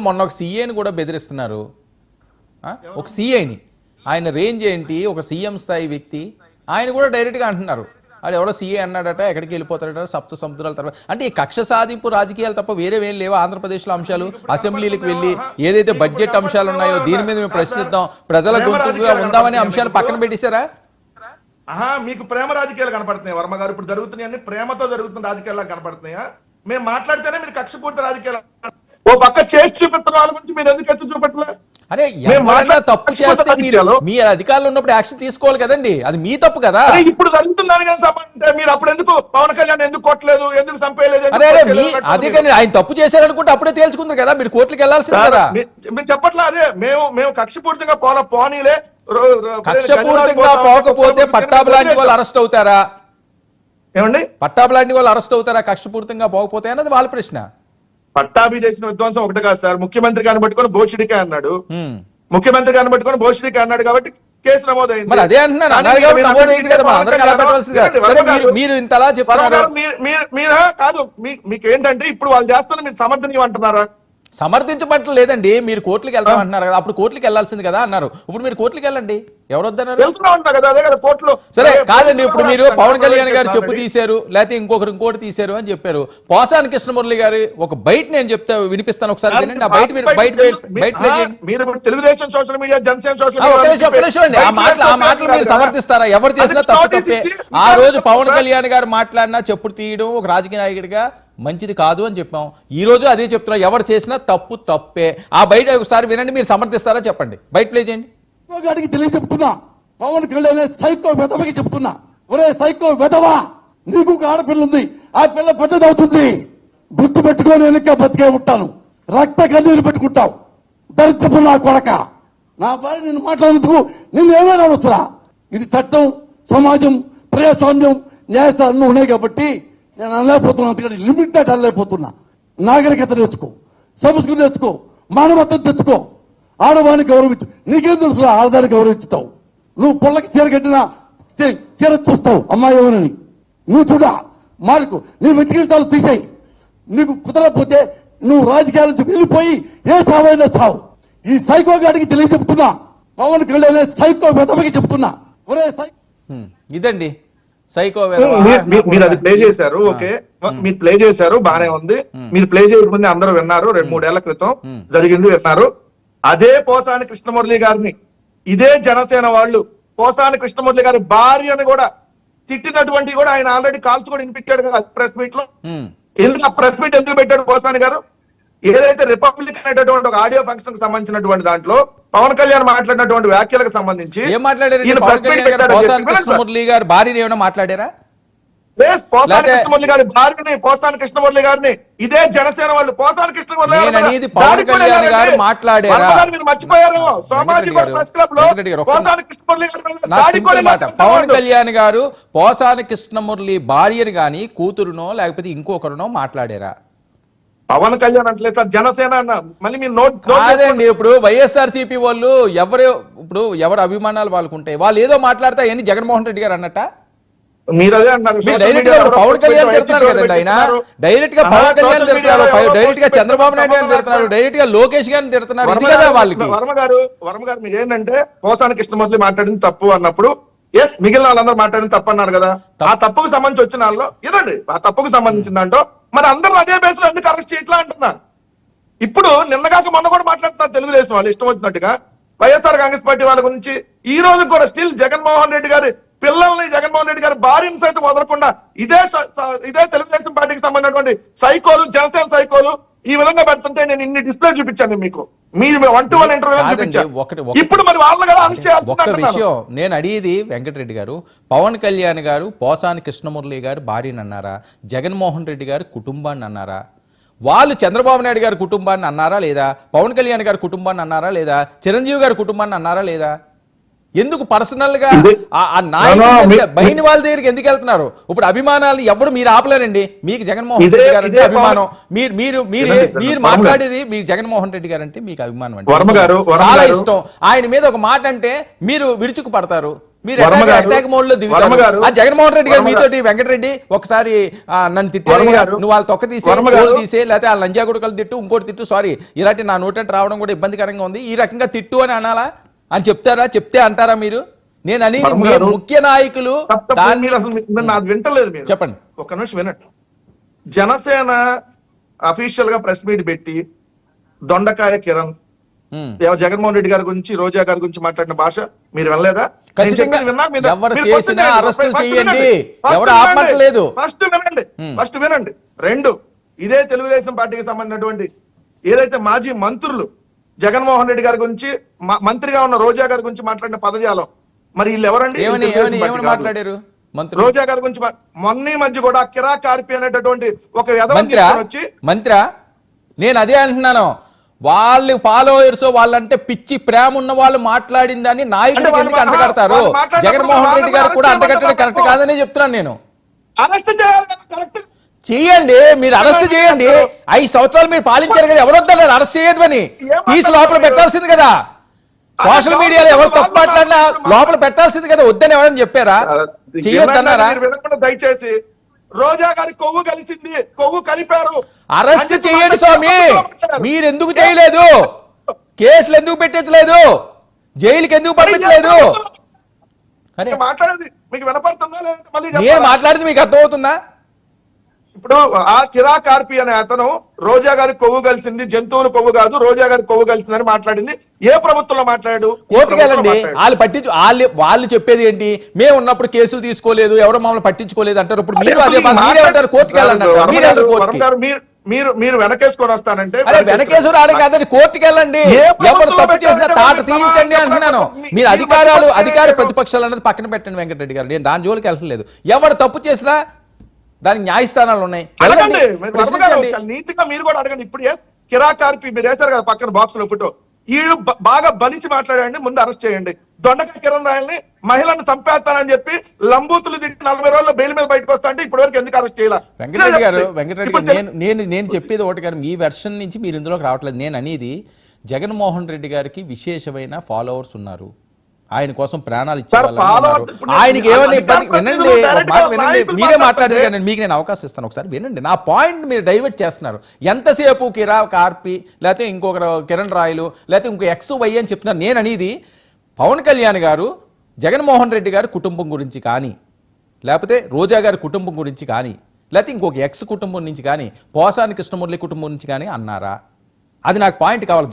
మొన్న ఒక సీఏని కూడా బెదిరిస్తున్నారు. ఒక సీఐని, ఆయన రేంజ్ ఏంటి, ఒక సీఎం స్థాయి వ్యక్తి, ఆయన కూడా డైరెక్ట్గా అంటున్నారు అది ఎవడో సీఏ అన్నాడట, ఎక్కడికి వెళ్ళిపోతాడట, సప్త సముద్రాల తర్వాత. అంటే ఈ కక్ష సాధింపు రాజకీయాలు తప్ప వేరేవేం లేవా? ఆంధ్రప్రదేశ్లో అంశాలు, అసెంబ్లీలకు వెళ్ళి ఏదైతే బడ్జెట్ అంశాలు ఉన్నాయో దీని మీద మేము ప్రశ్నిద్దాం, ప్రజల గొంతుగా ఉందామనే అంశాలు పక్కన పెట్టేశారా? మీకు ప్రేమ రాజకీయాలు కనపడుతున్నాయి వర్మ గారు. ఇప్పుడు జరుగుతున్నాయని ప్రేమతో జరుగుతున్న రాజకీయాలు కనపడుతున్నాయా? మేము మాట్లాడితేనే మీరు కక్షపూర్తి రాజకీయాలు. ఓ పక్క చేసి చూపిస్తున్న వాళ్ళ గురించి మీరు ఎందుకు ఎత్తు చూపట్లే? అరే తప్పు చేస్తే మీ అధికారులు ఉన్నప్పుడు యాక్షన్ తీసుకోవాలి కదండి, అది మీ తప్పు కదా. ఇప్పుడు జరుగుతుందని అంటే మీరు అప్పుడు ఎందుకు పవన్ కళ్యాణ్ ఎందుకు కొట్టలేదు, ఎందుకు చంపేయలేదు? అదే కానీ ఆయన తప్పు చేశారనుకుంటే అప్పుడే తేల్చుకుంటారు కదా, మీరు కోర్టులకు వెళ్ళాల్సింది కదా. మీరు చెప్పట్లా? అదే మేము కక్షపూర్తిగా పోనీలే. కక్షపూర్తిగా పోకపోతే పట్టాభి లాంటి వాళ్ళు అరెస్ట్ అవుతారా? ఏమండి, పట్టాభి లాంటి వాళ్ళు అరెస్ట్ అవుతారా కక్షపూర్తిగా పోకపోతే అన్నది వాళ్ళ ప్రశ్న. పట్టాభి చేసిన విధ్వంసం ఒకటి కాదు సార్. ముఖ్యమంత్రి గారిని పట్టుకొని భోషుడికే అన్నాడు, ముఖ్యమంత్రి గారిని పట్టుకొని భోషుడికే అన్నాడు కాబట్టి కేసు నమోదైంది. మరి అదే అంటున్నారు, మీరు ఇంతలా చెప్పారు. మీరు కాదు, మీకేంటంటే ఇప్పుడు వాళ్ళు చేస్తున్న మీరు సమర్థనీయం అంటున్నారా? సమర్థించబట్ట లేదండి, మీరు కోర్టులకు వెళ్దాం అంటున్నారు కదా, అప్పుడు కోర్టులకు వెళ్లాల్సింది కదా అన్నారు. ఇప్పుడు మీరు కోర్టులకు వెళ్ళండి, ఎవరు వద్దన్నారు? సరే కాదండి, ఇప్పుడు మీరు పవన్ కళ్యాణ్ గారు చెప్పు తీశారు, లేకపోతే ఇంకోటి తీశారు అని చెప్పారు. పోసాని కృష్ణమురళి గారి ఒక బయట నేను చెప్తా వినిపిస్తాను ఒకసారి వినండి. ఆ మీరు Telugu Desam social media, Janasena social media ఆ మాటలు మీరు సమర్థిస్తారా? ఎవరు చేసినా తప్పు తప్పే. ఆ రోజు పవన్ కళ్యాణ్ గారు మాట్లాడినా చెప్పుడు తీయడం ఒక రాజకీయ నాయకుడిగా మంచిది కాదు అని చెప్పాం. ఈ రోజు అదే చెప్తున్నా, ఎవరు చేసినా తప్పు తప్పే. ఆ బయట ఒకసారి వినండి, మీరు సమర్థిస్తారా చెప్పండి, బయట ప్లే చేయండి. చెప్తున్నా, పవన్ కళ్యాణ్ సైకో వెధవకి చెప్తున్నా, ఒరే సైకో వెధవా, నీకు ఒక ఆడపిల్ల ఉంది, ఆ పిల్ల పెద్దదవుతుంది, గుర్తు పెట్టుకొని వెనక బతికే ఉంటాను, రక్త కన్నీరు పెట్టుకుంటావు, దరిద్రపు నా కొడక. నా భార్య నేను మాట్లాడేందుకు నేను ఏమైనా అవసరా? ఇది చట్టం, సమాజం, ప్రజాస్వామ్యం, న్యాయస్థానం ఉన్నాయి కాబట్టి నేను అనలేకపోతున్నా. అందుకని లిమిటెడ్ అనలేకపోతున్నా. నాగరికత నేర్చుకో, సంస్కృతి నేర్చుకో, మానవత్వం తెచ్చుకో, ఆడవాన్ని గౌరవించు. నీకేం తెలుసు ఆడదాన్ని గౌరవించుతావు? నువ్వు పొల్లకి చీర కట్టినా చీర చూస్తావు అమ్మాయి ఎవరని. నువ్వు చూడా మార్కు, నీ వ్యక్తిగతాలు తీసేయి. నీకు కుదరకపోతే నువ్వు రాజకీయాల నుంచి వెళ్ళిపోయి ఏ చావైనా చావు. ఈ సైకో గాడికి తెలియజెప్తున్నా, పవన్ కళ్యాణ్ సైకో వెతవకి చెప్తున్నా, ఒరే ఇదండి సైకో. మీరు అది ప్లే చేశారు, ఓకే, మీరు ప్లే చేశారు, బానే ఉంది. మీరు ప్లే చేయకముందే అందరూ విన్నారు, 2-3 ఏళ్ల క్రితం జరిగింది విన్నారు. అదే పోసాని కృష్ణమురళి గారిని ఇదే జనసేన వాళ్ళు పోసాని కృష్ణమురళి గారి భార్యని కూడా తిట్టినటువంటి కూడా ఆయన ఆల్రెడీ కాల్స్ కూడా వినిపించాడు కదా ప్రెస్ మీట్ లో. ఎందుకు ఆ ప్రెస్ మీట్ ఎందుకు పెట్టాడు పోసాని గారు? ఏదైతే రిపబ్లిక్ అనేటటువంటి ఒక ఆడియో ఫంక్షన్ కి సంబంధించినటువంటి దాంట్లో పవన్ కళ్యాణ్ మాట్లాడినటువంటి వ్యాఖ్యలకు సంబంధించి కృష్ణమురళి గారు భార్యని ఏమైనా మాట్లాడారా? కృష్ణమురళి గారి భార్యని, పోసాని కృష్ణమురళి గారిని ఇదే జనసేన వాళ్ళు పోసాని కృష్ణమురళి గారు మాట్లాడారా? మర్చిపోయారేమో. సామాజిక ప్రెస్ క్లబ్ లో పోసాని కృష్ణమురళి పవన్ కళ్యాణ్ గారు పోసాని కృష్ణమురళి భార్యని గాని కూతురునో లేకపోతే ఇంకొకరునో మాట్లాడారా? పవన్ కళ్యాణ్ అంటే సార్ జనసేన అన్న మళ్ళీ మీరు నోట్ కాదండి. ఇప్పుడు వైఎస్ఆర్సీపీ వాళ్ళు ఎవరు అభిమానాలు వాళ్ళకు ఉంటాయి, వాళ్ళు ఏదో మాట్లాడతా ఏంటి జగన్మోహన్ రెడ్డి గారు అన్నట్ట? మీరు అదే అన్నారు. డైరెక్ట్ గా పవన్ కళ్యాణ్ తిడుతున్నారు కదండి, ఆయన డైరెక్ట్ గా పవన్ కళ్యాణ్ తిడుతున్నారు, డైరెక్ట్ గా చంద్రబాబు నాయుడు గారిని తిడుతున్నారు, డైరెక్ట్ గా లోకేష్ గారిని తిడుతున్నారు. ఇది కదా వాళ్ళకి. వర్మ గారు మీరు ఏంటంటే పోసాని కృష్ణమురళి మాట్లాడింది తప్పు అన్నప్పుడు ఎస్ మిగిలిన వాళ్ళందరూ మాట్లాడింది తప్పు అన్నారు కదా. ఆ తప్పుకు సంబంధించి వచ్చిన వాళ్ళు ఇదండి, ఆ తప్పుకు సంబంధించిందంటో మరి అందరూ అదే బేస్ లో ఎందుకు అరెస్ట్ చేయట్లా అంటున్నారు. ఇప్పుడు నిన్నగాక మొన్న కూడా మాట్లాడుతున్నారు తెలుగుదేశం వాళ్ళు ఇష్టం వచ్చినట్టుగా వైఎస్ఆర్ కాంగ్రెస్ పార్టీ వాళ్ళ గురించి. ఈ రోజు కూడా స్టిల్ జగన్మోహన్ రెడ్డి గారి పిల్లల్ని, జగన్మోహన్ రెడ్డి గారి భార్యను సైతం వదలకుండా ఇదే తెలుగుదేశం పార్టీకి సంబంధించినటువంటి సైకోలు, జనసేన సైకోలు ఈ విధంగా పెడుతుంటే నేను ఇన్ని డిస్ప్లే చూపించాను మీకు. మీరు 1-to-1 ఇంటర్వ్యూ చూపించాను. ఇప్పుడు మరి వాళ్ళని కదా అరెస్ట్ చేయాల్సిన విషయం నేను అడిగేది వెంకటరెడ్డి గారు, పవన్ కళ్యాణ్ గారు పోసాని కృష్ణమురళి గారు భార్యని అన్నారా? జగన్మోహన్ రెడ్డి గారు కుటుంబాన్ని అన్నారా? వాళ్ళు చంద్రబాబు నాయుడు గారి కుటుంబాన్ని అన్నారా లేదా? పవన్ కళ్యాణ్ గారి కుటుంబాన్ని అన్నారా లేదా? చిరంజీవి గారి కుటుంబాన్ని అన్నారా లేదా? ఎందుకు పర్సనల్ గా ఆ నాయకుడు బయట వాళ్ళ దగ్గరికి ఎందుకు వెళ్తున్నారు? ఇప్పుడు అభిమానాలు ఎవరు మీరు ఆపలేరండి. మీకు జగన్మోహన్ రెడ్డి గారు అంటే అభిమానం, మీరు మాట్లాడేది మీకు జగన్మోహన్ రెడ్డి గారు అంటే మీకు అభిమానం అంటే చాలా ఇష్టం. ఆయన మీద ఒక మాట అంటే మీరు విరుచుకు పడతారు. మీరు వర్మ గారు, అటాక్ మోడ్ లో దిగుతారు. వర్మ గారు, ఆ జగన్మోహన్ రెడ్డి గారు వర్మ మీతోటి వెంకటరెడ్డి ఒకసారి నన్ను తిట్టారు, వర్మ గారు, నువ్వు వాళ్ళ తొక్క తీసే వర్మ గారు, తీసే లేకపోతే ఆ లంజా గుడకలు తిట్టు, ఇంకోటి తిట్టు, సారీ ఇలాంటి నా నోటంటే రావడం కూడా ఇబ్బందికరంగా ఉంది, ఈ రకంగా తిట్టు అని అనాలా అని చెప్తారా? చెప్తే అంటారా మీరు? నేను అనేది వర్మ గారు, ముఖ్య నాయకులు దాన్ని మీరు అసలు నాది వింటలేదు మీరు. చెప్పండి. ఒక్క నిమిషం వినండి. జనసేన అఫీషియల్ గా ప్రెస్ మీట్ పెట్టి దొండకాయ కిరణ్ జగన్మోహన్ రెడ్డి గారి గురించి, రోజా గారి గురించి మాట్లాడిన భాష మీరు వినలేదా? ఖచ్చితంగా ఎవరు చేసినా అరెస్టులు చేయండి, ఎవరు ఆపట్లేదు. ఫస్ట్ వినండి. రెండు, ఇదే తెలుగుదేశం పార్టీకి సంబంధించినటువంటి ఏదైతే మాజీ మంత్రులు జగన్మోహన్ రెడ్డి గారి గురించి, మంత్రిగా ఉన్న రోజా గారి గురించి మాట్లాడిన పదజాలం, మరి వీళ్ళు ఎవరండి? మాట్లాడారు రోజా గారి గురించి మొన్న మధ్య కూడా కిరా కార్పి అనేటటువంటి ఒక వచ్చి మంత్రా, నేను అదే అంటున్నాను, వాళ్ళు ఫాలోవర్స్ వాళ్ళంటే పిచ్చి ప్రేమ ఉన్న వాళ్ళు మాట్లాడిందని నాయకుడికి ఎందుకు అంటగడతారు? జగన్మోహన్ రెడ్డి గారు కూడా అంటగట్టడం కరెక్ట్ కాదని చెప్తున్నాను నేను. అరెస్ట్ చేయాలి కదా, కరెక్ట్ చేయండి, మీరు అరెస్ట్ చేయండి. 5 సంవత్సరాలు మీరు పాలించారు కదా, ఎవరు వద్దన్నారు అరెస్ట్ చేయదు అని? తీసి లోపల పెట్టాల్సింది కదా. సోషల్ మీడియాలో ఎవరు తప్పు మాట్లాడినా లోపల పెట్టాల్సింది కదా, వద్దని ఎవరైనా చెప్పారా? చేయొద్దన్నారా? దయచేసి రోజా గారి కొవ్వు కలిసింది, కొవ్వు కలిపారు, అరెస్ట్ చేయండి స్వామి. మీరు ఎందుకు చేయలేదు? కేసులు ఎందుకు పెట్టించలేదు? జైలుకి ఎందుకు పంపించలేదు? మాట్లాడేది మీకు వినపడుతుందా? నేను మాట్లాడేది మీకు అర్థమవుతుందా? ఇప్పుడు ఆ కిరా కార్పి అనే అతను రోజా గారి కొవ్వు కలిసింది, జంతువులు కొవ్వు కాదు, రోజా గారి కొవ్వు కలిసిందని మాట్లాడింది. ఏ ప్రభుత్వంలో మాట్లాడు? కోర్టుకు వెళ్ళండి. వాళ్ళు చెప్పేది ఏంటి? మేము ఉన్నప్పుడు కేసులు తీసుకోలేదు, ఎవరు మమ్మల్ని పట్టించుకోలేదు అంటారు. ఇప్పుడు మీరు అదే మీరేమంటారు? కోర్టుకు వెళ్ళండి. మీరు వెనకేసుకొని వస్తానంటే వెనకేసు రాడు కాదని కోర్టుకు వెళ్ళండి. ఎవరు తప్పు చేసినా తాట తీయించండి అంటున్నాను. మీరు అధికార ప్రతిపక్షాలు అన్నది పక్కన పెట్టండి వెంకటరెడ్డి గారు, నేను దాని జోలికి వెళ్ళలేదు. ఎవరు తప్పు చేసినా దానికి న్యాయస్థానాలు ఉన్నాయి. నీతిగా మీరు కూడా అడగండి. ఇప్పుడు కిరా కార్పి మీరు వేశారు కదా పక్కన బాక్స్ లో ఫోటో, వీళ్ళు బాగా బలిచి మాట్లాడండి, ముందు అరెస్ట్ చేయండి. దొండకాయ కిరణ్ రాయల్ని మహిళను చంపేస్తానని చెప్పి లంబూతులు తిట్టి 40 రోజుల్లో బెయిల్ మీద బయటకు వస్తా అంటే ఇప్పటి వరకు ఎందుకు అరెస్ట్ చేయాలి? వెంకటరెడ్డి గారు, నేను చెప్పేది ఒకటి కానీ మీ వెర్షన్ నుంచి మీరు ఇందులోకి రావట్లేదు. నేను అనేది జగన్మోహన్ రెడ్డి గారికి విశేషమైన ఫాలోవర్స్ ఉన్నారు, ఆయన కోసం ప్రాణాలు ఇచ్చే ఆయనకి ఏమన్నా ఇబ్బంది? వినండి, వినండి, మీరే మాట్లాడారు కానీ మీకు నేను అవకాశం ఇస్తాను, ఒకసారి వినండి. నా పాయింట్ మీరు డైవర్ట్ చేస్తున్నారు. ఎంతసేపు కిరా కార్పి లేకపోతే ఇంకొక కిరణ్ రాయలు లేకపోతే ఇంకో XY అని చెప్తున్నారు. నేను అనేది పవన్ కళ్యాణ్ గారు జగన్మోహన్ రెడ్డి గారి కుటుంబం గురించి కానీ, లేకపోతే రోజా గారి కుటుంబం గురించి కానీ, లేకపోతే ఇంకొక ఎక్స్ కుటుంబం నుంచి కానీ, పోసాని కృష్ణమురళి కుటుంబం నుంచి కానీ అన్నారా? అది నాకు పాయింట్ కావాలి.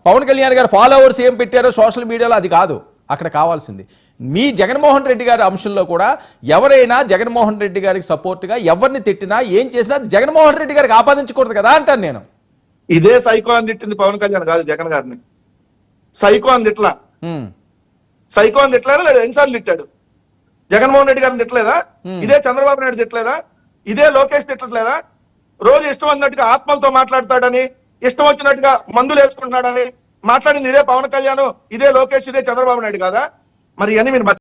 పవన్ కళ్యాణ్ గారు ఫాలోవర్స్ ఏం పెట్టారో సోషల్ మీడియాలో అది కాదు అక్కడ కావాల్సింది. మీ జగన్మోహన్ రెడ్డి గారి అంశంలో కూడా ఎవరైనా జగన్మోహన్ రెడ్డి గారికి సపోర్ట్గా ఎవరిని తిట్టినా ఏం చేసినా అది జగన్మోహన్ రెడ్డి గారికి ఆపాదించకూడదు కదా అంటాను నేను. ఇదే సైకో అని తిట్టింది పవన్ కళ్యాణ్ కాదు జగన్ గారిని. సైకో అని తిట్లా, సైకో అని తిట్టలేదా? లేదా ఎన్నిసార్లు తిట్టాడు? జగన్మోహన్ రెడ్డి గారిని తిట్టలేదా? ఇదే చంద్రబాబు నాయుడు తిట్టలేదా? ఇదే లోకేష్ తిట్టట్లేదా? రోజు ఇష్టం అన్నట్టుగా ఆత్మలతో మాట్లాడతాడని, ఇష్టం వచ్చినట్టుగా మందులు వేసుకుంటున్నాడని మాట్లాడింది ఇదే పవన్ కళ్యాణ్, ఇదే లోకేష్, ఇదే చంద్రబాబు నాయుడు కాదా? మరి ఇవన్నీ మీరు